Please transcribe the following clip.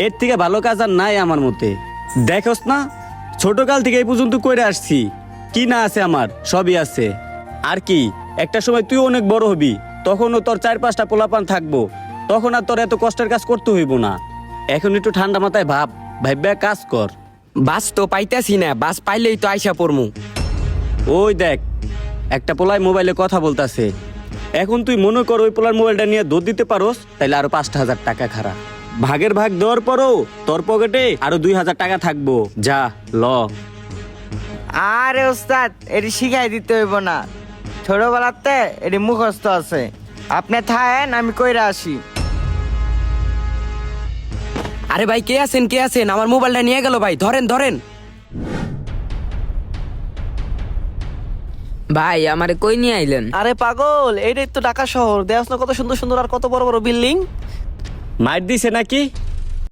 এর থেকে ভালো কাজ আর নাই আমার মতে। দেখোস না, ছোটকাল থেকে এই পর্যন্ত করে আসছি, কি না আছে আমার, সবই আছে। আর কি, একটা সময় তুই অনেক বড় হবি, তখনও তোর 4-5টা পোলাপান থাকবো, তখন আর তোর এত কষ্টের কাজ করতে হইব না। এখন একটু ঠান্ডা মাথায় ভাববে কাজ কর। বাস তো পাইতাছি না, বাস পাইলেই তো আইসা পড়মু। ওই দেখ, একটা পোলায় মোবাইলে কথা বলতাছে। এখন তুই মনে কর ওই পোলার মোবাইলটা নিয়ে দৌড় দিতে পারোস, তাইলে আরো 5,000 টাকা খারা। ভাগের ভাগ দেওয়ার পরও তোর পকেটে আরো 2,000 টাকা থাকবো। যা ল। আরে ওস্তাদ, এটি শিখাই দিতে হইব না, ছোটবেলাতে এটি মুখস্থ আছে। আপনি থাকেন, আমি কইরা আসি। আরে ভাই, কে আছেন কে আছেন? আমার মোবাইলটা নিয়ে গেল ভাই, ধরেন ধরেন। ভাই আমারে কই নিয়ে আইলেন? আরে পাগল, এইটাই তো ঢাকা শহর। দেখ না কত সুন্দর সুন্দর আর কত বড় বড় বিল্ডিং। মার দিছে নাকি?